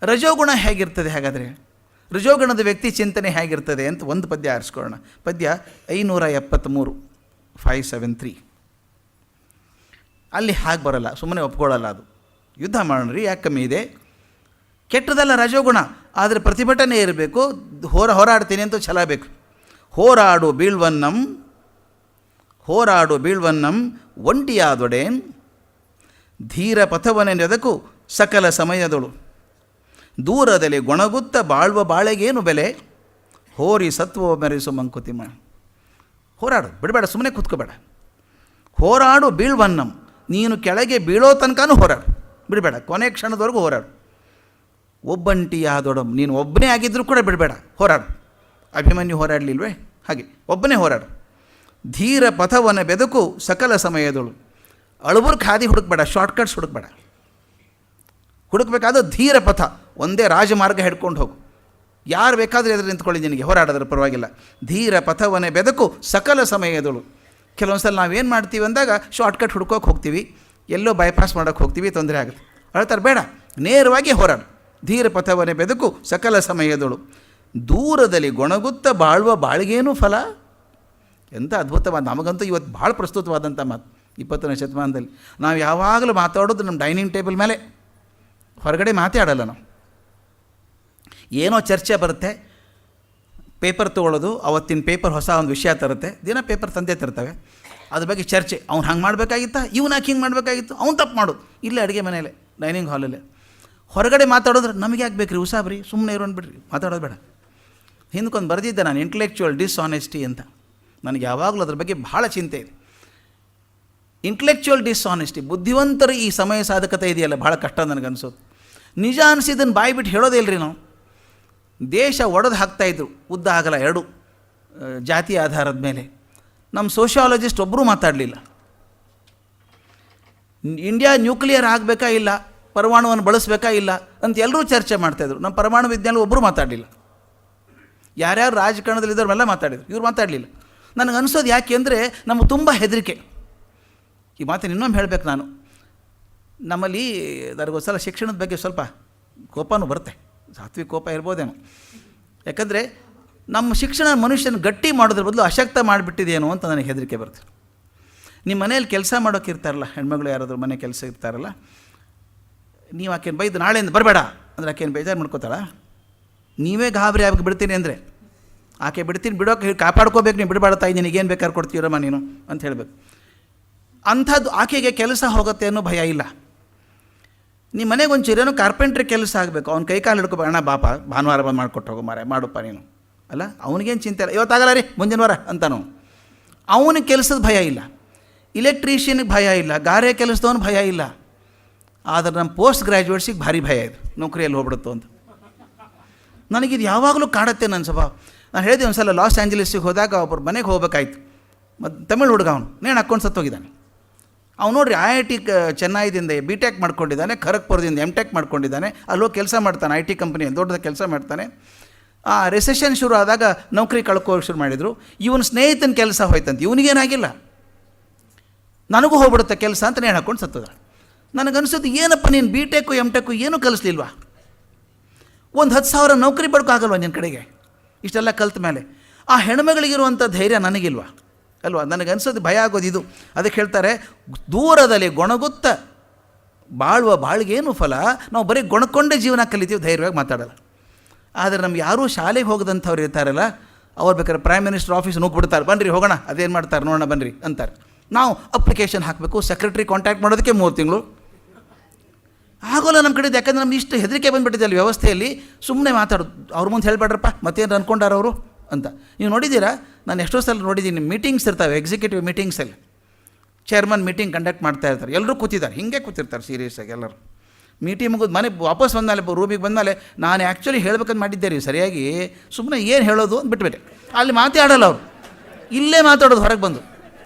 ರಜೋಗುಣ ಹೇಗಿರ್ತದೆ ಹಾಗಾದರೆ? ರಜೋಗುಣದ ವ್ಯಕ್ತಿ ಚಿಂತನೆ ಹೇಗಿರ್ತದೆ ಅಂತ ಒಂದು ಪದ್ಯ ಆರಿಸ್ಕೊಳ್ಳೋಣ. ಪದ್ಯ 573, 573. ಅಲ್ಲಿ ಹಾಗೆ ಬರೋಲ್ಲ, ಸುಮ್ಮನೆ ಒಪ್ಕೊಳ್ಳಲ್ಲ. ಅದು ಯುದ್ಧ ಮಾಡೋಣ ರೀ, ಯಾಕೆ ಕಮ್ಮಿ ಇದೆ? ಕೆಟ್ಟದಲ್ಲ ರಜೋಗುಣ, ಆದರೆ ಪ್ರತಿಭಟನೆ ಇರಬೇಕು. ಹೋರಾಡ್ತೀನಿ ಅಂತ ಛಲ ಬೇಕು. ಹೋರಾಡು ಬೀಳ್ವನ್ನಂ ಒಂಟಿಯಾದೊಡೇನ್ ಧೀರ ಪಥವನೆದಕು ಸಕಲ ಸಮಯದಳು ದೂರದಲ್ಲಿ ಗೊಣಗುತ್ತ ಬಾಳುವ ಬಾಳೆಗೇನು ಬೆಲೆ ಹೋರಿ ಸತ್ವ ಮೆರೆಸು ಮಂಕುತಿಮ್ಮ. ಹೋರಾಡು, ಬಿಡಬೇಡ, ಸುಮ್ಮನೆ ಕೂತ್ಕೋಬೇಡ. ಹೋರಾಡು ಬೀಳ್ವನ್ನಂ, ನೀನು ಕೆಳಗೆ ಬೀಳೋ ತನಕನೂ ಹೋರಾಡು, ಬಿಡಬೇಡ, ಕೊನೆ ಕ್ಷಣದವರೆಗೂ ಹೋರಾಡು. ಒಬ್ಬಂಟಿಯಾದೊಡಂ, ನೀನು ಒಬ್ಬನೇ ಆಗಿದ್ದರೂ ಕೂಡ ಬಿಡಬೇಡ, ಹೋರಾಡು. ಅಭಿಮನ್ಯು ಹೋರಾಡಲಿಲ್ವೇ? ಹಾಗೆ ಒಬ್ಬನೇ ಹೋರಾಡು. ಧೀರ ಪಥವನ್ನು ಬೆದಕು ಸಕಲ ಸಮಯದಳು. ಅಳುಬುರ್ಕ್ ಹಾದಿ ಹುಡುಕಬೇಡ, ಶಾರ್ಟ್ಕಟ್ಸ್ ಹುಡುಕಬೇಡ. ಹುಡುಕಬೇಕಾದ ಧೀರ ಪಥ, ಒಂದೇ ರಾಜಮಾರ್ಗ ಹಿಡ್ಕೊಂಡು ಹೋಗು. ಯಾರು ಬೇಕಾದರೂ ಎದುರು ನಿಂತ್ಕೊಳ್ಳಿ, ನಿನಗೆ ಹೋರಾಡೋದ್ರ ಪರವಾಗಿಲ್ಲ. ಧೀರ ಪಥವನ್ನೇ ಬೆದಕು ಸಕಲ ಸಮಯದಳು. ಕೆಲವೊಂದು ಸಲ ನಾವೇನು ಮಾಡ್ತೀವಿ ಅಂದಾಗ ಶಾರ್ಟ್ಕಟ್ ಹುಡ್ಕೋಕೆ ಹೋಗ್ತೀವಿ, ಎಲ್ಲೋ ಬೈಪಾಸ್ ಮಾಡೋಕ್ಕೆ ಹೋಗ್ತೀವಿ, ತೊಂದರೆ ಆಗುತ್ತೆ. ಹೇಳ್ತಾರೆ ಬೇಡ, ನೇರವಾಗಿ ಹೋರಾಡು. ಧೀರ ಪಥವನ್ನೇ ಬೆದಕು ಸಕಲ ಸಮಯದಳು ದೂರದಲ್ಲಿ ಗೊಣಗುತ್ತ ಬಾಳುವ ಬಾಳಿಗೇನು ಫಲ. ಎಂಥ ಅದ್ಭುತವಾದ, ನಮಗಂತೂ ಇವತ್ತು ಭಾಳ ಪ್ರಸ್ತುತವಾದಂಥ ಮಾತು 20ನೇ ಶತಮಾನದಲ್ಲಿ. ನಾವು ಯಾವಾಗಲೂ ಮಾತಾಡೋದು ನಮ್ಮ ಡೈನಿಂಗ್ ಟೇಬಲ್ ಮೇಲೆ, ಹೊರಗಡೆ ಮಾತಾಡಲ್ಲ ನಾವು. ಏನೋ ಚರ್ಚೆ ಬರುತ್ತೆ, ಪೇಪರ್ ತೊಗೊಳ್ಳೋದು, ಅವತ್ತಿನ ಪೇಪರ್ ಹೊಸ ಒಂದು ವಿಷಯ ತರುತ್ತೆ, ದಿನ ಪೇಪರ್ ತಂದೆ ತರ್ತವೆ, ಅದ್ರ ಬಗ್ಗೆ ಚರ್ಚೆ. ಅವ್ನು ಹಂಗೆ ಮಾಡಬೇಕಾಗಿತ್ತಾ, ಇವನು ಯಾಕೆ ಹಿಂಗೆ ಮಾಡಬೇಕಾಗಿತ್ತು, ಅವ್ನು ತಪ್ಪು ಮಾಡೋದು. ಇಲ್ಲೇ ಅಡುಗೆ ಮನೆಯಲ್ಲೇ, ಡೈನಿಂಗ್ ಹಾಲಲ್ಲೇ. ಹೊರಗಡೆ ಮಾತಾಡೋದ್ರೆ ನಮಗೆ ಯಾಕೆ ಬೇಕು ರೀ, ಉಸಾಬ್ರಿ, ಸುಮ್ಮನೆ ಇರೋಣ ಬಿಡ್ರಿ, ಮಾತಾಡೋದು ಬೇಡ. ಹಿಂದ್ಕೊಂಡು ಬರೆದಿದ್ದೆ ನಾನು, ಇಂಟೆಲೆಕ್ಚುವಲ್ ಡಿಸ್ಆನೆಸ್ಟಿ ಅಂತ. ನನಗೆ ಯಾವಾಗಲೂ ಅದ್ರ ಬಗ್ಗೆ ಭಾಳ ಚಿಂತೆ ಇದೆ. ಇಂಟೆಲೆಕ್ಚುವಲ್ ಡಿಸ್ಆನೆಸ್ಟಿ, ಬುದ್ಧಿವಂತರ ಈ ಸಮಯ ಸಾಧಕತೆ ಇದೆಯಲ್ಲ, ಭಾಳ ಕಷ್ಟ ನನಗನ್ಸೋದು. ನಿಜ ಅನಿಸಿದ್ದನ್ನು ಬಾಯಿ ಬಿಟ್ಟು ಹೇಳೋದೇ ಇಲ್ಲರಿ ನಾವು. ದೇಶ ಒಡೆದು ಹಾಕ್ತಾಯಿದ್ರು, ಉದ್ದ ಆಗಲ್ಲ, 2 ಜಾತಿ ಆಧಾರದ ಮೇಲೆ. ನಮ್ಮ ಸೋಷಿಯಾಲಜಿಸ್ಟ್ ಒಬ್ಬರೂ ಮಾತಾಡಲಿಲ್ಲ. ಇಂಡಿಯಾ ನ್ಯೂಕ್ಲಿಯರ್ ಆಗಬೇಕಾ ಇಲ್ಲ, ಪರಮಾಣುವನ್ನು ಬಳಸಬೇಕಾ ಇಲ್ಲ ಅಂತ ಎಲ್ಲರೂ ಚರ್ಚೆ ಮಾಡ್ತಾಯಿದ್ರು. ನಮ್ಮ ಪರಮಾಣು ವಿಜ್ಞಾನ ಒಬ್ಬರೂ ಮಾತಾಡಲಿಲ್ಲ. ಯಾರ್ಯಾರು ರಾಜಕಾರಣದಲ್ಲಿದ್ದವ್ರೆಲ್ಲ ಮಾತಾಡಿದ್ರು, ಇವ್ರು ಮಾತಾಡಲಿಲ್ಲ. ನನಗೆ ಅನಿಸೋದು ಯಾಕೆ ಅಂದರೆ ನಮಗೆ ತುಂಬ ಹೆದರಿಕೆ. ಈ ಮಾತನ್ನು ಇನ್ನೊಮ್ಮೆ ಹೇಳಬೇಕು ನಾನು. ನಮ್ಮಲ್ಲಿ ನನಗೊಂದ್ಸಲ ಶಿಕ್ಷಣದ ಬಗ್ಗೆ ಸ್ವಲ್ಪ ಕೋಪನೂ ಬರುತ್ತೆ, ಸಾತ್ವಿಕ ಕೋಪ ಇರ್ಬೋದೇನೋ. ಯಾಕಂದರೆ ನಮ್ಮ ಶಿಕ್ಷಣ ಮನುಷ್ಯನ ಗಟ್ಟಿ ಮಾಡೋದ್ರ ಬದಲು ಅಶಕ್ತ ಮಾಡಿಬಿಟ್ಟಿದೆಯೇನೋ ಅಂತ ನನಗೆ ಹೆದರಿಕೆ ಬರುತ್ತೆ. ನಿಮ್ಮ ಮನೇಲಿ ಕೆಲಸ ಮಾಡೋಕೆ ಇರ್ತಾರಲ್ಲ, ಹೆಣ್ಮಗಳು ಯಾರಾದರೂ ಮನೆ ಕೆಲಸ ಇರ್ತಾರಲ್ಲ, ನೀವು ಆಕೆನು ಬೈದು ನಾಳೆಯಿಂದ ಬರಬೇಡ ಅಂದರೆ ಆಕೆನು ಬೇಜಾರು ಮಾಡ್ಕೋತಾಳ? ನೀವೇ ಗಾಬರಿ ಆಗಿ ಬಿಡ್ತೀನಿ ಅಂದರೆ ಆಕೆ ಬಿಡ್ತೀನಿ, ಬಿಡೋಕೆ ಕಾಪಾಡ್ಕೋಬೇಕು, ನೀವು ಬಿಡಬೇಡ ತಾಯಿ, ನಿನಗೇನು ಬೇಕಾದ್ರೆ ಕೊಡ್ತೀರಮ್ಮ ನೀನು ಅಂತ ಹೇಳಬೇಕು. ಅಂಥದ್ದು ಆಕೆಗೆ ಕೆಲಸ ಹೋಗುತ್ತೆ ಅನ್ನೋ ಭಯ ಇಲ್ಲ. ನಿಮ್ಮ ಮನೆಗೆ ಒಂಚೂರೇನೋ ಕಾರ್ಪೆಂಟ್ರಿ ಕೆಲಸ ಆಗಬೇಕು, ಅವ್ನು ಕೈ ಕಾಲು ಹಿಡ್ಕೋಬೇಕು, ಅಣ್ಣ ಬಾಪ ಭಾನುವಾರ ಬಂದು ಮಾಡಿಕೊಟ್ಟು ಹೋಗೋ ಮಾರೆ, ಮಾಡಪ್ಪ ನೀನು ಅಲ್ಲ. ಅವನಿಗೇನು ಚಿಂತೆ ಇಲ್ಲ, ಇವತ್ತಾಗಲ್ಲ ರೀ ಮುಂದಿನ ವಾರ ಅಂತಾನು. ಅವನಿಗೆ ಕೆಲಸದ ಭಯ ಇಲ್ಲ, ಇಲೆಕ್ಟ್ರಿಷಿಯನ್ಗೆ ಭಯ ಇಲ್ಲ, ಗಾರೆ ಕೆಲಸದವನು ಭಯ ಇಲ್ಲ. ಆದರೆ ನಮ್ಮ ಪೋಸ್ಟ್ ಗ್ರ್ಯಾಜುಯೇಟ್ಸಿಗೆ ಭಾರಿ ಭಯ ಇದೆ, ನೌಕರಿಯಲ್ಲಿ ಹೋಗ್ಬಿಡುತ್ತೋ ಅಂತ. ನನಗಿದು ಯಾವಾಗಲೂ ಕಾಡುತ್ತೆ ನನ್ನ ಸ್ವಭಾವ. ನಾನು ಹೇಳಿದೆ ಒಂದು ಸಲ ಲಾಸ್ ಆ್ಯಂಜಲೀಸಿಗೆ ಹೋದಾಗ ಒಬ್ಬರು ಮನೆಗೆ ಹೋಗ್ಬೇಕಾಯ್ತು. ಮತ್ತು ತಮಿಳು ಹುಡುಗ, ಅವನು ನೇಣು ಹಾಕ್ಕೊಂಡು ಸತ್ತೋಗಿದ್ದಾನೆ. ಅವ್ನು ನೋಡ್ರಿ IIT ಚೆನ್ನೈದಿಂದ BTech ಮಾಡ್ಕೊಂಡಿದ್ದಾನೆ, ಖರಗ್ಪುರದಿಂದ MTech ಮಾಡ್ಕೊಂಡಿದ್ದಾನೆ, ಅಲ್ಲೋಗಿ ಕೆಲಸ ಮಾಡ್ತಾನೆ, IT ಕಂಪ್ನಿಯಲ್ಲಿ ದೊಡ್ಡದ ಕೆಲಸ ಮಾಡ್ತಾನೆ. ಆ ರಿಸೆಷನ್ ಶುರು ಆದಾಗ ನೌಕರಿ ಕಳ್ಕೋಕೆ ಶುರು ಮಾಡಿದರು. ಇವನು ಸ್ನೇಹಿತನ ಕೆಲಸ ಹೋಯ್ತಂತೆ, ಇವನಿಗೇನಾಗಿಲ್ಲ, ನನಗೂ ಹೋಗ್ಬಿಡುತ್ತೆ ಕೆಲಸ ಅಂತ ನೇಣು ಹಾಕ್ಕೊಂಡು ಸತ್ತದ. ನನಗನ್ಸೋದು ಏನಪ್ಪ ನೀನು BTech MTech ಏನೂ ಕಲಿಸ್ಲಿಲ್ವಾ? ಒಂದು 10,000 ನೌಕರಿ ಬಡ್ಕೋಆಗಲ್ವ ನಿನ್ನ ಕಡೆಗೆ ಇಷ್ಟೆಲ್ಲ ಕಲ್ತ ಮೇಲೆ? ಆ ಹೆಣ್ಮಗಳಿಗಿರುವಂಥ ಧೈರ್ಯ ನನಗಿಲ್ವಾ ಅಲ್ವಾ? ನನಗನ್ಸೋದು ಭಯ ಆಗೋದು ಇದು. ಅದಕ್ಕೆ ಹೇಳ್ತಾರೆ, ದೂರದಲ್ಲಿ ಗೊಣಗುತ್ತ ಬಾಳುವ ಬಾಳಿಗೇನು ಫಲ. ನಾವು ಬರೀ ಗೊಣಕೊಂಡೇ ಜೀವನ ಕಲಿತೀವಿ, ಧೈರ್ಯವಾಗಿ ಮಾತಾಡಲ್ಲ. ಆದರೆ ನಮ್ಗೆ ಯಾರೂ ಶಾಲೆಗೆ ಹೋಗದಂಥವ್ರು ಇರ್ತಾರಲ್ಲ, ಅವ್ರು ಬೇಕಾದ್ರೆ ಪ್ರೈಮ್ ಮಿನಿಸ್ಟರ್ ಆಫೀಸ್ ನುಗ್ಗಿಬಿಡ್ತಾರೆ, ಬನ್ನಿರಿ ಹೋಗೋಣ, ಅದೇನು ಮಾಡ್ತಾರೆ ನೋಡೋಣ ಬನ್ನಿರಿ ಅಂತಾರೆ. ನಾವು ಅಪ್ಲಿಕೇಶನ್ ಹಾಕಬೇಕು, ಸೆಕ್ರೆಟ್ರಿ ಕಾಂಟ್ಯಾಕ್ಟ್ ಮಾಡೋದಕ್ಕೆ 3 ತಿಂಗಳು ಆಗೋಲ್ಲ ನಮ್ಮ ಕಡೆದು. ಯಾಕಂದ್ರೆ ನಮ್ಗೆ ಇಷ್ಟು ಹೆದರಿಕೆ ಬಂದುಬಿಟ್ಟಿದೆ ಅಲ್ಲಿ ವ್ಯವಸ್ಥೆಯಲ್ಲಿ. ಸುಮ್ಮನೆ ಮಾತಾಡೋದು, ಅವ್ರ ಮುಂದೆ ಹೇಳ್ಬೇಡ್ರಪ್ಪ ಮತ್ತೇನು ಅಂದ್ಕೊಂಡಾರ ಅವರು ಅಂತ. ನೀವು ನೋಡಿದ್ದೀರಾ, ನಾನು ಎಷ್ಟೋ ಸಲ ನೋಡಿದ್ದೀನಿ, ಮೀಟಿಂಗ್ಸ್ ಇರ್ತಾವೆ, ಎಕ್ಸಿಕ್ಯೂಟಿವ್ ಮೀಟಿಂಗ್ಸಲ್ಲಿ ಚೇರ್ಮನ್ ಮೀಟಿಂಗ್ ಕಂಡಕ್ಟ್ ಮಾಡ್ತಾ ಇರ್ತಾರೆ, ಎಲ್ಲರೂ ಕೂತಿದ್ದಾರೆ, ಹಿಂಗೆ ಕೂತಿರ್ತಾರೆ ಸೀರಿಯಸ್ಸಾಗಿ ಎಲ್ಲರೂ. ಮೀಟಿಂಗ್ ಮುಗಿದು ಮನೆಗೆ ವಾಪಸ್ ಬಂದಮೇಲೆ, ರೂಮಿಗೆ ಬಂದಮೇಲೆ, ನಾನು ಆ್ಯಕ್ಚುಲಿ ಹೇಳ್ಬೇಕಂತ ಮಾಡಿದ್ದೆ ರೀ ಸರಿಯಾಗಿ, ಸುಮ್ಮನೆ ಏನು ಹೇಳೋದು ಅಂತ ಬಿಟ್ಬಿಟ್ಟೆ. ಅಲ್ಲಿ ಮಾತಾಡಲ್ಲ ಅವರು, ಇಲ್ಲೇ ಮಾತಾಡೋದು ಹೊರಗೆ ಬಂದು.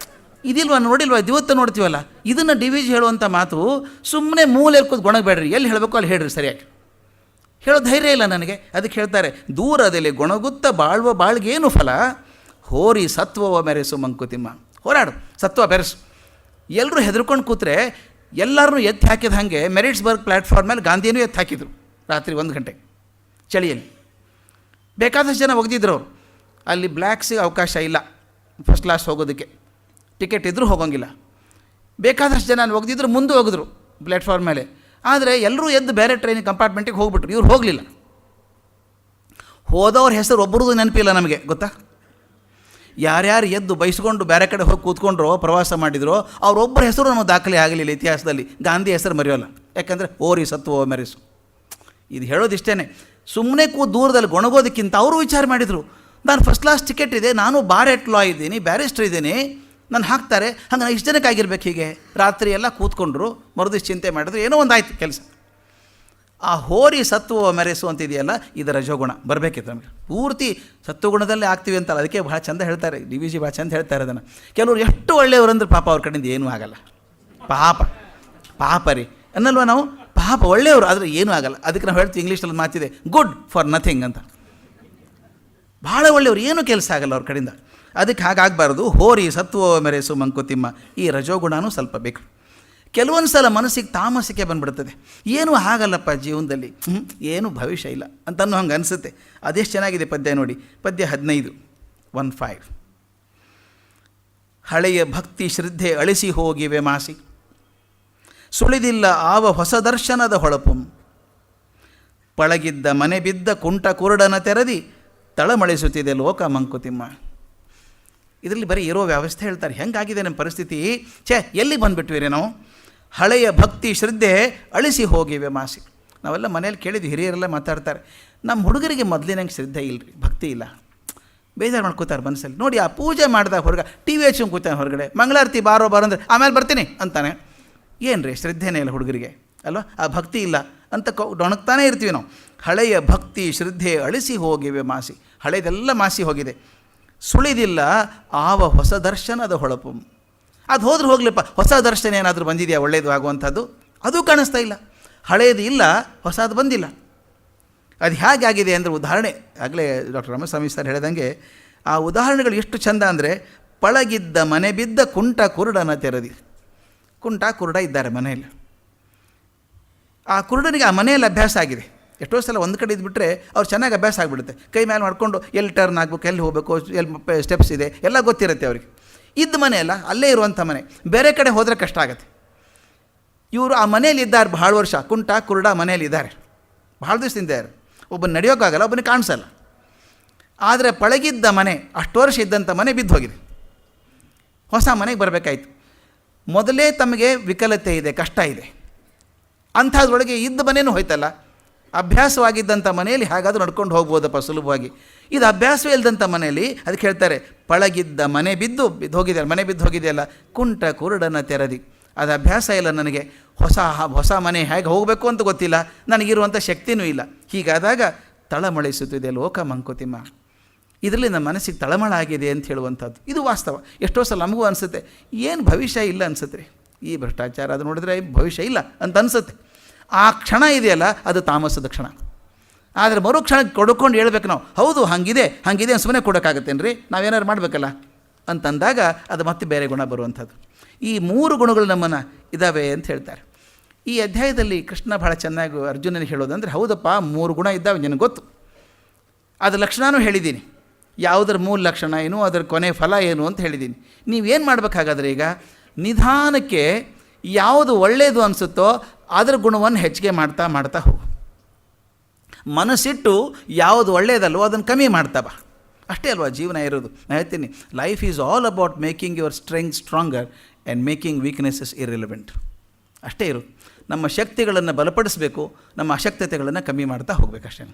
ಇದಿಲ್ವ ನೋಡಿಲ್ವ, ಇವತ್ತು ನೋಡ್ತೀವಲ್ಲ, ಇದನ್ನು ಡಿವಿಜ್ ಹೇಳುವಂಥ ಮಾತು. ಸುಮ್ಮನೆ ಮೂಲೆ ಕೂತು ಗೊಣಗಬೇಡ್ರಿ, ಎಲ್ಲಿ ಹೇಳಬೇಕು ಅಲ್ಲಿ ಹೇಳ್ರಿ ಸರಿಯಾಗಿ. ಹೇಳೋ ಧೈರ್ಯ ಇಲ್ಲ ನನಗೆ. ಅದಕ್ಕೆ ಹೇಳ್ತಾರೆ, ದೂರದಲ್ಲಿ ಗೊಣಗುತ್ತ ಬಾಳುವ ಬಾಳ್ಗೇನು ಫಲ ಹೋರಿ ಸತ್ವವ ಮೆರೆಸು ಮಂಕುತಿಮ್ಮ. ಹೋರಾಡು, ಸತ್ವ ಬೆರೆಸು. ಎಲ್ಲರೂ ಹೆದರ್ಕೊಂಡು ಕೂತ್ರೆ ಎಲ್ಲರೂ ಎತ್ತಿ ಹಾಕಿದ ಹಾಗೆ ಮೆರಿಟ್ಸ್ಬರ್ಗ್ ಪ್ಲ್ಯಾಟ್ಫಾರ್ಮ್ ಮೇಲೆ ಗಾಂಧಿನೂ ಎತ್ತಿ ಹಾಕಿದರು. ರಾತ್ರಿ 1 ಗಂಟೆ ಚಳಿಯಲ್ಲಿ. ಬೇಕಾದಷ್ಟು ಜನ ಒಗೆದಿದ್ರು ಅವರು. ಅಲ್ಲಿ ಬ್ಲ್ಯಾಕ್ಸಿಗೆ ಅವಕಾಶ ಇಲ್ಲ ಫಸ್ಟ್ ಕ್ಲಾಸ್ ಹೋಗೋದಕ್ಕೆ, ಟಿಕೆಟ್ ಇದ್ದರೂ ಹೋಗೋಂಗಿಲ್ಲ. ಬೇಕಾದಷ್ಟು ಜನ ಒಗೆದಿದ್ರು, ಮುಂದೆ ಹೋಗಿದ್ರು ಪ್ಲ್ಯಾಟ್ಫಾರ್ಮ್ ಮೇಲೆ. ಆದರೆ ಎಲ್ಲರೂ ಎದ್ದು ಬೇರೆ ಟ್ರೈನಿಗೆ ಕಂಪಾರ್ಟ್ಮೆಂಟಿಗೆ ಹೋಗ್ಬಿಟ್ರು. ಇವ್ರು ಹೋಗಲಿಲ್ಲ. ಹೋದವ್ರ ಹೆಸರು ಒಬ್ಬರದ್ದು ನೆನಪಿಲ್ಲ ನಮಗೆ, ಗೊತ್ತಾ? ಯಾರ್ಯಾರು ಎದ್ದು ಬಯಸ್ಕೊಂಡು ಬೇರೆ ಕಡೆ ಹೋಗಿ ಕೂತ್ಕೊಂಡ್ರೋ, ಪ್ರವಾಸ ಮಾಡಿದ್ರೋ, ಅವರೊಬ್ಬರ ಹೆಸರು ನಮಗೆ ದಾಖಲೆ ಆಗಲಿಲ್ಲ ಇತಿಹಾಸದಲ್ಲಿ. ಗಾಂಧಿ ಹೆಸರು ಮರೆಯೋಲ್ಲ, ಯಾಕಂದರೆ ಓರಿ ಸತ್ತು ಓ ಮೆರೆಸು. ಇದು ಹೇಳೋದಿಷ್ಟೇ. ಸುಮ್ಮನೆ ದೂರದಲ್ಲಿ ಗೊಣಗೋದಕ್ಕಿಂತ ಅವರು ವಿಚಾರ ಮಾಡಿದರು, ನಾನು ಫಸ್ಟ್ ಕ್ಲಾಸ್ ಟಿಕೆಟ್ ಇದೆ, ನಾನು ಬಾರ್ ಎಟ್ ಲಾ ಇದ್ದೀನಿ, ಬ್ಯಾರಿಸ್ಟರ್ ಇದ್ದೀನಿ, ನಾನು ಹಾಕ್ತಾರೆ, ಹಂಗೆ ನಾನು ಇಷ್ಟು ಜನಕ್ಕೆ ಆಗಿರ್ಬೇಕು. ಹೀಗೆ ರಾತ್ರಿ ಎಲ್ಲ ಕೂತ್ಕೊಂಡ್ರು, ಮರುದಿಷ್ಟು ಚಿಂತೆ ಮಾಡಿದ್ರು, ಏನೋ ಒಂದು ಆಯಿತು ಕೆಲಸ. ಆ ಹೋರಿ ಸತ್ವ ಮೆರೆಸು ಅಂತಿದೆಯಲ್ಲ, ಇದು ರಜೋಗುಣ ಬರಬೇಕಿತ್ತು ನಮಗೆ. ಪೂರ್ತಿ ಸತ್ವಗುಣದಲ್ಲೇ ಆಗ್ತೀವಿ ಅಂತಲ್ಲ, ಅದಕ್ಕೆ ಭಾಳ ಚಂದ ಹೇಳ್ತಾರೆ, ಡಿ ವಿ ಜಿ ಭಾಳ ಚಂದ ಹೇಳ್ತಾರೆ ಅದನ್ನು. ಕೆಲವರು ಎಷ್ಟು ಒಳ್ಳೆಯವರು ಅಂದ್ರೆ ಪಾಪ ಅವ್ರ ಕಡೆಯಿಂದ ಏನೂ ಆಗಲ್ಲ. ಪಾಪ ರೀ ಅನ್ನಲ್ವ ನಾವು, ಪಾಪ ಒಳ್ಳೆಯವರು ಆದರೆ ಏನೂ ಆಗಲ್ಲ. ಅದಕ್ಕೆ ನಾವು ಹೇಳ್ತೀವಿ, ಇಂಗ್ಲೀಷಲ್ಲಿ ಮಾತಿದೆ, ಗುಡ್ ಫಾರ್ ನಥಿಂಗ್ ಅಂತ. ಭಾಳ ಒಳ್ಳೆಯವರು, ಏನೂ ಕೆಲಸ ಆಗಲ್ಲ ಅವ್ರ ಕಡೆಯಿಂದ. ಅದಕ್ಕೆ ಹಾಗಾಗಬಾರ್ದು. ಹೋರಿ ಸತ್ವ ಮೆರೆಸು ಮಂಕುತಿಮ್ಮ, ಈ ರಜೋಗುಣನೂ ಸ್ವಲ್ಪ ಬೇಕು. ಕೆಲವೊಂದು ಸಲ ಮನಸ್ಸಿಗೆ ತಾಮಸಿಕೆ ಬಂದುಬಿಡ್ತದೆ, ಏನೂ ಆಗಲ್ಲಪ್ಪ ಜೀವನದಲ್ಲಿ, ಏನೂ ಭವಿಷ್ಯ ಇಲ್ಲ ಅಂತನೂ ಹಂಗೆ ಅನಿಸುತ್ತೆ. ಅದೆಷ್ಟು ಚೆನ್ನಾಗಿದೆ ಪದ್ಯ ನೋಡಿ, ಪದ್ಯ 15:15. ಹಳೆಯ ಭಕ್ತಿ ಶ್ರದ್ಧೆ ಅಳಿಸಿ ಹೋಗಿವೆ ಮಾಸಿ, ಸುಳಿದಿಲ್ಲ ಆವ ಹೊಸ ದರ್ಶನದ ಹೊಳಪು, ಪಳಗಿದ್ದ ಮನೆ ಬಿದ್ದ ಕುಂಟ ಕುರುಡನ ತೆರದಿ ತಳಮಳಿಸುತ್ತಿದೆ ಲೋಕ ಮಂಕುತಿಮ್ಮ. ಇದರಲ್ಲಿ ಬರೀ ಇರೋ ವ್ಯವಸ್ಥೆ ಹೇಳ್ತಾರೆ. ಹೆಂಗಾಗಿದೆ ನಮ್ಮ ಪರಿಸ್ಥಿತಿ, ಎಲ್ಲಿಗೆ ಬಂದುಬಿಟ್ವಿರಿ ನಾವು? ಹಳೆಯ ಭಕ್ತಿ ಶ್ರದ್ಧೆ ಅಳಿಸಿ ಹೋಗಿವೆ ಮಾಸಿ. ನಾವೆಲ್ಲ ಮನೇಲಿ ಕೇಳಿದ್ವಿ, ಹಿರಿಯರೆಲ್ಲ ಮಾತಾಡ್ತಾರೆ, ನಮ್ಮ ಹುಡುಗರಿಗೆ ಮೊದಲಿನಂಗೆ ಶ್ರದ್ಧೆ ಇಲ್ಲರಿ, ಭಕ್ತಿ ಇಲ್ಲ, ಬೇಜಾರು ಮಾಡ್ಕೋತಾರೆ ಮನಸ್ಸಲ್ಲಿ. ನೋಡಿ, ಆ ಪೂಜೆ ಮಾಡಿದಾಗ ಹೊರಗೆ ಟಿ ವಿ ಹಚ್ಕೊಂಡು ಕೂತಾನೆ ಹೊರಗಡೆ, ಮಂಗಳಾರತಿ ಬಾರೋ ಅಂದರೆ ಆಮೇಲೆ ಬರ್ತೀನಿ ಅಂತಾನೆ. ಏನು ರೀ, ಶ್ರದ್ಧೆನೇ ಇಲ್ಲ ಹುಡುಗರಿಗೆ ಅಲ್ವ, ಆ ಭಕ್ತಿ ಇಲ್ಲ ಅಂತ ಡೊಣಗ್ತಾನೇ ಇರ್ತೀವಿ ನಾವು. ಹಳೆಯ ಭಕ್ತಿ ಶ್ರದ್ಧೆ ಅಳಿಸಿ ಹೋಗಿವೆ ಮಾಸಿ, ಹಳೆಯದೆಲ್ಲ ಮಾಸಿ ಹೋಗಿದೆ. ಸುಳಿದಿಲ್ಲ ಆವ ಹೊಸ ದರ್ಶನದ ಹೊಳಪು. ಅದು ಹೋದ್ರೆ ಹೋಗ್ಲಿಪ್ಪ, ಹೊಸ ದರ್ಶನ ಏನಾದರೂ ಬಂದಿದೆಯಾ ಒಳ್ಳೆಯದು ಆಗುವಂಥದ್ದು? ಅದು ಕಾಣಿಸ್ತಾ ಇಲ್ಲ. ಹಳೆಯದು ಇಲ್ಲ, ಹೊಸದು ಬಂದಿಲ್ಲ. ಅದು ಹೇಗಾಗಿದೆ ಅಂದರೆ, ಉದಾಹರಣೆ ಆಗಲೇ ಡಾಕ್ಟರ್ ರಾಮಸ್ವಾಮಿ ಸರ್ ಹೇಳಿದಂಗೆ, ಆ ಉದಾಹರಣೆಗಳು ಎಷ್ಟು ಚೆಂದ ಅಂದರೆ, ಪಳಗಿದ್ದ ಮನೆ ಬಿದ್ದ ಕುಂಟ ಕುರುಡನ ತೆರದಿ. ಕುಂಟ ಕುರುಡ ಇದ್ದಾರೆ ಮನೆಯಲ್ಲಿ. ಆ ಕುರುಡನಿಗೆ ಆ ಮನೆಯಲ್ಲಿ ಅಭ್ಯಾಸ ಆಗಿದೆ. ಎಷ್ಟೋ ಸಲ ಒಂದು ಕಡೆ ಇದ್ಬಿಟ್ರೆ ಅವ್ರು ಚೆನ್ನಾಗಿ ಅಭ್ಯಾಸ ಆಗಿಬಿಡುತ್ತೆ. ಕೈ ಮೇಲೆ ಮಾಡ್ಕೊಂಡು ಎಲ್ಲಿ ಟರ್ನ್ ಆಗಬೇಕು, ಎಲ್ಲಿ ಹೋಗಬೇಕು, ಎಲ್ಲಿ ಸ್ಟೆಪ್ಸ್ ಇದೆ ಎಲ್ಲ ಗೊತ್ತಿರುತ್ತೆ ಅವ್ರಿಗೆ. ಇದ್ದ ಮನೆ ಅಲ್ಲ, ಅಲ್ಲೇ ಇರುವಂಥ ಮನೆ. ಬೇರೆ ಕಡೆ ಹೋದರೆ ಕಷ್ಟ ಆಗುತ್ತೆ. ಇವರು ಆ ಮನೇಲಿ ಇದ್ದಾರೆ ಭಾಳ ವರ್ಷ, ಕುಂಟ ಕುರುಡ ಮನೇಲಿ ಇದ್ದಾರೆ, ಭಾಳ ದಿವಸದಿಂದ ಇದ್ದಾರೆ. ಒಬ್ಬನ ನಡೆಯೋಕ್ಕಾಗಲ್ಲ, ಒಬ್ಬನಿಗೆ ಕಾಣಿಸಲ್ಲ. ಆದರೆ ಪಳಗಿದ್ದ ಮನೆ, ಅಷ್ಟು ವರ್ಷ ಇದ್ದಂಥ ಮನೆ ಬಿದ್ದು ಹೋಗಿದೆ. ಹೊಸ ಮನೆಗೆ ಬರಬೇಕಾಯ್ತು. ಮೊದಲೇ ತಮಗೆ ವಿಕಲತೆ ಇದೆ, ಕಷ್ಟ ಇದೆ, ಅಂಥದ್ರೊಳಗೆ ಇದ್ದ ಮನೇನೂ ಹೋಯ್ತಲ್ಲ. ಅಭ್ಯಾಸವಾಗಿದ್ದಂಥ ಮನೆಯಲ್ಲಿ ಹಾಗಾದರೂ ನಡ್ಕೊಂಡು ಹೋಗ್ಬೋದಪ್ಪ ಸುಲಭವಾಗಿ. ಇದು ಅಭ್ಯಾಸವೇ ಇಲ್ಲದಂಥ ಮನೆಯಲ್ಲಿ, ಅದಕ್ಕೆ ಹೇಳ್ತಾರೆ ಪಳಗಿದ್ದ ಮನೆ ಬಿದ್ದು ಹೋಗಿದೆಯಲ್ಲ, ಮನೆ ಬಿದ್ದು ಹೋಗಿದೆಯಲ್ಲ, ಕುಂಟ ಕುರುಡನ ತೆರದಿ. ಅದು ಅಭ್ಯಾಸ ಇಲ್ಲ ನನಗೆ. ಹೊಸ ಮನೆ ಹೇಗೆ ಹೋಗಬೇಕು ಅಂತ ಗೊತ್ತಿಲ್ಲ, ನನಗಿರುವಂಥ ಶಕ್ತಿನೂ ಇಲ್ಲ. ಹೀಗಾದಾಗ ತಳಮಳಿಸುತ್ತಿದೆ ಲೋಕ ಮಂಕುತಿಮ್ಮ. ಇದರಲ್ಲಿ ನಮ್ಮ ಮನಸ್ಸಿಗೆ ತಳಮಳ ಆಗಿದೆ ಅಂತ ಹೇಳುವಂಥದ್ದು ಇದು ವಾಸ್ತವ. ಎಷ್ಟೋ ಸಲ ನಮಗೂ ಅನಿಸುತ್ತೆ, ಏನು ಭವಿಷ್ಯ ಇಲ್ಲ ಅನಿಸುತ್ತೆ ರೀ, ಈ ಭ್ರಷ್ಟಾಚಾರ ಅದು ನೋಡಿದ್ರೆ ಭವಿಷ್ಯ ಇಲ್ಲ ಅಂತ ಅನಿಸುತ್ತೆ. ಆ ಕ್ಷಣ ಇದೆಯಲ್ಲ, ಅದು ತಾಮಸದ ಕ್ಷಣ. ಆದರೆ ಮರು ಕ್ಷಣಕ್ಕೆ ಕೊಡ್ಕೊಂಡು ಹೇಳ್ಬೇಕು ನಾವು, ಹೌದು ಹಾಗಿದೆ ಸುಮ್ಮನೆ ಕೊಡೋಕ್ಕಾಗತ್ತೇನು ರೀ, ನಾವೇನಾದ್ರು ಮಾಡಬೇಕಲ್ಲ ಅಂತಂದಾಗ ಅದು ಮತ್ತೆ ಬೇರೆ ಗುಣ ಬರುವಂಥದ್ದು. ಈ 3 ಗುಣಗಳು ನಮ್ಮನ್ನು ಇದ್ದಾವೆ ಅಂತ ಹೇಳ್ತಾರೆ. ಈ ಅಧ್ಯಾಯದಲ್ಲಿ ಕೃಷ್ಣ ಭಾಳ ಚೆನ್ನಾಗಿ ಅರ್ಜುನನಿಗೆ ಹೇಳೋದಂದರೆ, ಹೌದಪ್ಪ 3 ಗುಣ ಇದ್ದಾವೆ, ನಿನಗೆ ಗೊತ್ತು, ಅದರ ಲಕ್ಷಣವೂ ಹೇಳಿದ್ದೀನಿ, ಯಾವುದರ ಮೂಲ ಲಕ್ಷಣ ಏನು, ಅದರ ಕೊನೆ ಫಲ ಏನು ಅಂತ ಹೇಳಿದ್ದೀನಿ. ನೀವೇನು ಮಾಡಬೇಕಾಗಾದ್ರೆ ಈಗ ನಿಧಾನಕ್ಕೆ ಯಾವುದು ಒಳ್ಳೆಯದು ಅನಿಸುತ್ತೋ ಅದರ ಗುಣವನ್ನು ಹೆಚ್ಚಿಗೆ ಮಾಡ್ತಾ ಹೋಗು. ಮನಸ್ಸಿಟ್ಟು ಯಾವುದು ಒಳ್ಳೆಯದಲ್ವೋ ಅದನ್ನು ಕಮ್ಮಿ ಮಾಡ್ತಾ ಬಾ. ಅಷ್ಟೇ ಅಲ್ವಾ ಜೀವನ ಇರೋದು. ನಾನು ಹೇಳ್ತೀನಿ, life is all about making your ಸ್ಟ್ರೆಂಗ್ stronger and making weaknesses irrelevant. ಅಷ್ಟೇ ಇರೋದು. ನಮ್ಮ ಶಕ್ತಿಗಳನ್ನು ಬಲಪಡಿಸಬೇಕು, ನಮ್ಮ ಅಶಕ್ತತೆಗಳನ್ನು ಕಮ್ಮಿ ಮಾಡ್ತಾ ಹೋಗಬೇಕಷ್ಟೇ.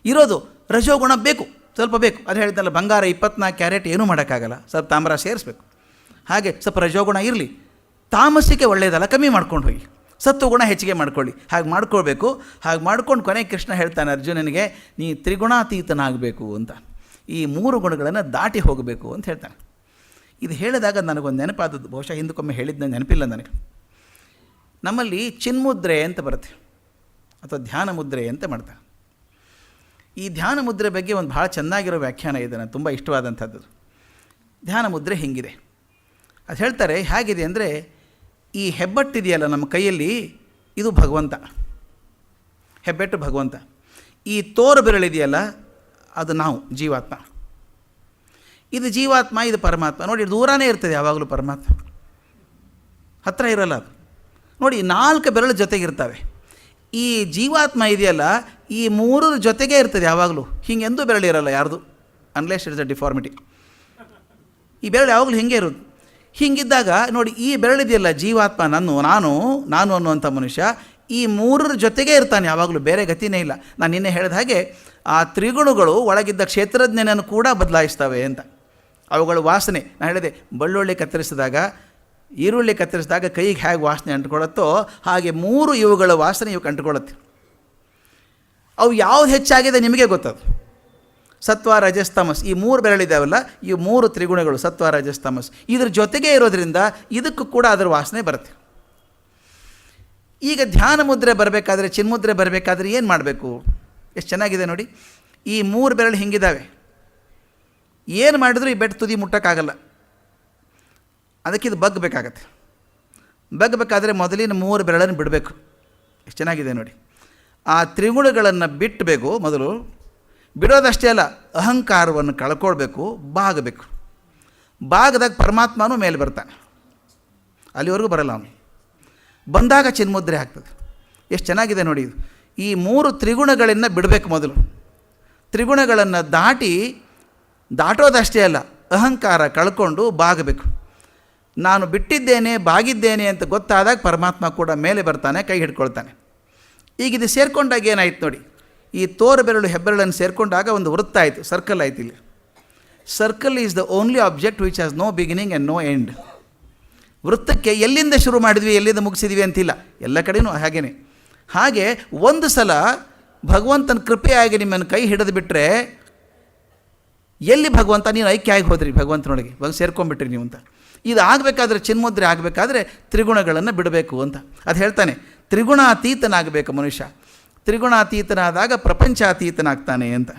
ಇರೋದು ರಜೋಗುಣ ಬೇಕು, ಸ್ವಲ್ಪ ಬೇಕು. ಅದು ಹೇಳ್ತಲ್ಲ, ಬಂಗಾರ 24 ಕ್ಯಾರೆಟ್ ಏನೂ ಮಾಡೋಕ್ಕಾಗಲ್ಲ, ಸ್ವಲ್ಪ ತಾಮ್ರ ಸೇರಿಸ್ಬೇಕು. ಹಾಗೆ ಸ್ವಲ್ಪ ರಜೋಗುಣ ಇರಲಿ. ತಾಮಸಿಕೆ ಒಳ್ಳೆಯದಲ್ಲ, ಕಮ್ಮಿ ಮಾಡ್ಕೊಂಡು ಹೋಗಿ. ಸತ್ವಗುಣ ಹೆಚ್ಚಿಗೆ ಮಾಡ್ಕೊಳ್ಳಿ. ಹಾಗೆ ಮಾಡ್ಕೊಳ್ಬೇಕು. ಹಾಗೆ ಮಾಡ್ಕೊಂಡು ಕೊನೆಗೆ ಕೃಷ್ಣ ಹೇಳ್ತಾನೆ ಅರ್ಜುನನಿಗೆ, ನೀ ತ್ರಿಗುಣಾತೀತನಾಗಬೇಕು ಅಂತ, ಈ 3 ಗುಣಗಳನ್ನು ದಾಟಿ ಹೋಗಬೇಕು ಅಂತ ಹೇಳ್ತಾನೆ. ಇದು ಹೇಳಿದಾಗ ನನಗೊಂದು ನೆನಪಾದದ್ದು, ಬಹುಶಃ ಹಿಂದಕ್ಕೊಮ್ಮೆ ಹೇಳಿದ್ದು ನೆನಪಿಲ್ಲ ನನಗೆ. ನಮ್ಮಲ್ಲಿ ಚಿನ್ಮುದ್ರೆ ಅಂತ ಬರುತ್ತೆ, ಅಥವಾ ಧ್ಯಾನ ಮುದ್ರೆ ಅಂತ ಮಾಡ್ತಾರೆ. ಈ ಧ್ಯಾನ ಮುದ್ರೆ ಬಗ್ಗೆ ಒಂದು ಭಾಳ ಚೆನ್ನಾಗಿರೋ ವ್ಯಾಖ್ಯಾನ ಇದೆ, ನನಗೆ ತುಂಬ ಇಷ್ಟವಾದಂಥದ್ದು. ಧ್ಯಾನ ಮುದ್ರೆ ಹೀಗಿದೆ, ಅದು ಹೇಳ್ತಾರೆ ಹೇಗಿದೆ ಅಂದರೆ, ಈ ಹೆಬ್ಬಟ್ಟಿದೆಯಲ್ಲ ನಮ್ಮ ಕೈಯಲ್ಲಿ, ಇದು ಭಗವಂತ. ಹೆಬ್ಬೆಟ್ಟು ಭಗವಂತ. ಈ ತೋರು ಬೆರಳಿದೆಯಲ್ಲ ಅದು ನಾವು ಜೀವಾತ್ಮ. ಇದು ಜೀವಾತ್ಮ, ಇದು ಪರಮಾತ್ಮ. ನೋಡಿ ದೂರನೇ ಇರ್ತದೆ ಯಾವಾಗಲೂ ಪರಮಾತ್ಮ, ಹತ್ತಿರ ಇರಲ್ಲ ಅದು. ನೋಡಿ 4 ಬೆರಳು ಜೊತೆಗಿರ್ತವೆ. ಈ ಜೀವಾತ್ಮ ಇದೆಯಲ್ಲ ಈ 3 ಜೊತೆಗೇ ಇರ್ತದೆ ಯಾವಾಗಲೂ. ಹಿಂಗೆಂದೂ ಬೆರಳು ಇರಲ್ಲ ಯಾರ್ದು, ಅನ್ಲೆಸ್ ಇಟ್ಸ್ ಅ ಡಿಫಾರ್ಮಿಟಿ. ಈ ಬೆರಳು ಯಾವಾಗಲೂ ಹಿಂಗೆ ಇರೋದು. ಹೀಗಿದ್ದಾಗ ನೋಡಿ ಈ ಬೆರಳಿದೆಯಲ್ಲ ಜೀವಾತ್ಮ, ನಾನು ಅನ್ನುವಂಥ ಮನುಷ್ಯ ಈ 3 ಜೊತೆಗೇ ಇರ್ತಾನೆ ಯಾವಾಗಲೂ, ಬೇರೆ ಗತಿನೇ ಇಲ್ಲ. ನಾನು ನಿನ್ನೆ ಹೇಳಿದ ಹಾಗೆ ಆ ತ್ರಿಗುಣಗಳು ಒಳಗಿದ್ದ ಕ್ಷೇತ್ರಜ್ಞನನ್ನು ಕೂಡ ಬದಲಾಯಿಸ್ತವೆ ಅಂತ. ಅವುಗಳ ವಾಸನೆ, ನಾನು ಹೇಳಿದೆ ಬೆಳ್ಳುಳ್ಳಿ ಕತ್ತರಿಸಿದಾಗ, ಈರುಳ್ಳಿ ಕತ್ತರಿಸಿದಾಗ ಕೈಗೆ ಹೇಗೆ ವಾಸನೆ ಅಂಟ್ಕೊಳ್ಳುತ್ತೋ ಹಾಗೆ 3 ಇವುಗಳ ವಾಸನೆ ಇವು ಅಂಟ್ಕೊಳ್ಳುತ್ತೆ. ಅವು ಯಾವ್ದು ಹೆಚ್ಚಾಗಿದೆ ನಿಮಗೆ ಗೊತ್ತದು. ಸತ್ವ ರಜಸ್ ತಮಸ್, ಈ 3 ಬೆರಳಿದ್ದಾವಲ್ಲ ಈ 3 ತ್ರಿಗುಣಗಳು ಸತ್ವ ರಜಸ್ ತಮಸ್, ಇದ್ರ ಜೊತೆಗೇ ಇರೋದ್ರಿಂದ ಇದಕ್ಕೂ ಕೂಡ ಅದರ ವಾಸನೆ ಬರುತ್ತೆ. ಈಗ ಧ್ಯಾನ ಮುದ್ರೆ ಬರಬೇಕಾದ್ರೆ, ಚಿನ್ಮುದ್ರೆ ಬರಬೇಕಾದ್ರೆ ಏನು ಮಾಡಬೇಕು? ಎಷ್ಟು ಚೆನ್ನಾಗಿದೆ ನೋಡಿ. ಈ 3 ಬೆರಳು ಹಿಂಗಿದ್ದಾವೆ, ಏನು ಮಾಡಿದ್ರೂ ಈ ಬೆಟ್ಟ ತುದಿ ಮುಟ್ಟೋಕ್ಕಾಗಲ್ಲ. ಅದಕ್ಕೆ ಇದು ಬಗ್ಬೇಕಾಗತ್ತೆ. ಬಗ್ಬೇಕಾದ್ರೆ ಮೊದಲಿನ 3 ಬೆರಳನ್ನು ಬಿಡಬೇಕು. ಎಷ್ಟು ಚೆನ್ನಾಗಿದೆ ನೋಡಿ. ಆ ತ್ರಿಗುಣಗಳನ್ನು ಬಿಟ್ಟಬೇಕು ಮೊದಲು. ಬಿಡೋದಷ್ಟೇ ಅಲ್ಲ, ಅಹಂಕಾರವನ್ನು ಕಳ್ಕೊಳ್ಬೇಕು, ಬಾಗಬೇಕು. ಬಾಗದಾಗ ಪರಮಾತ್ಮನೂ ಮೇಲೆ ಬರ್ತಾನೆ, ಅಲ್ಲಿವರೆಗೂ ಬರಲ್ಲ ಅವನು. ಬಂದಾಗ ಚಿನ್ಮುದ್ರೆ ಆಗ್ತದೆ. ಎಷ್ಟು ಚೆನ್ನಾಗಿದೆ ನೋಡಿ ಇದು. ಈ 3 ತ್ರಿಗುಣಗಳನ್ನು ಬಿಡಬೇಕು ಮೊದಲು. ತ್ರಿಗುಣಗಳನ್ನು ದಾಟೋದಷ್ಟೇ ಅಲ್ಲ, ಅಹಂಕಾರ ಕಳ್ಕೊಂಡು ಬಾಗಬೇಕು. ನಾನು ಬಿಟ್ಟಿದ್ದೇನೆ, ಬಾಗಿದ್ದೇನೆ ಅಂತ ಗೊತ್ತಾದಾಗ ಪರಮಾತ್ಮ ಕೂಡ ಮೇಲೆ ಬರ್ತಾನೆ, ಕೈ ಹಿಡ್ಕೊಳ್ತಾನೆ. ಈಗ ಇದು ಸೇರಿಕೊಂಡಾಗ ಏನಾಯ್ತು ನೋಡಿ, ಈ ತೋರು ಬೆರಳು ಹೆಬ್ಬೆರಳನ್ನು ಸೇರಿಕೊಂಡಾಗ ಒಂದು ವೃತ್ತ ಆಯಿತು, ಸರ್ಕಲ್ ಆಯ್ತು. ಇಲ್ಲಿ circle is the only object which has no beginning and no end. ವೃತ್ತಕ್ಕೆ ಎಲ್ಲಿಂದ ಶುರು ಮಾಡಿದ್ವಿ ಎಲ್ಲಿಂದ ಮುಗಿಸಿದ್ವಿ ಅಂತಿಲ್ಲ, ಎಲ್ಲ ಕಡೆಯೂ ಹಾಗೇ. ಹಾಗೆ ಒಂದು ಸಲ ಭಗವಂತನ ಕೃಪೆಯಾಗಿ ನಿಮ್ಮನ್ನು ಕೈ ಹಿಡಿದು ಬಿಟ್ಟರೆ, ಎಲ್ಲಿ ಭಗವಂತ ನೀನು ಐಕ್ಯ ಆಗಿ ಹೋದ್ರಿ ಭಗವಂತನೊಳಗೆ, ಸೇರ್ಕೊಂಡ್ಬಿಟ್ರಿ ನೀವು ಅಂತ. ಇದು ಆಗಬೇಕಾದ್ರೆ, ಚಿನ್ಮುದ್ರೆ ಆಗಬೇಕಾದ್ರೆ ತ್ರಿಗುಣಗಳನ್ನು ಬಿಡಬೇಕು ಅಂತ. ಅದು ಹೇಳ್ತಾನೆ, ತ್ರಿಗುಣಾತೀತನಾಗಬೇಕು ಮನುಷ್ಯ. ತ್ರಿಗುಣಾತೀತನಾದಾಗ ಪ್ರಪಂಚಾತೀತನಾಗ್ತಾನೆ ಅಂತ.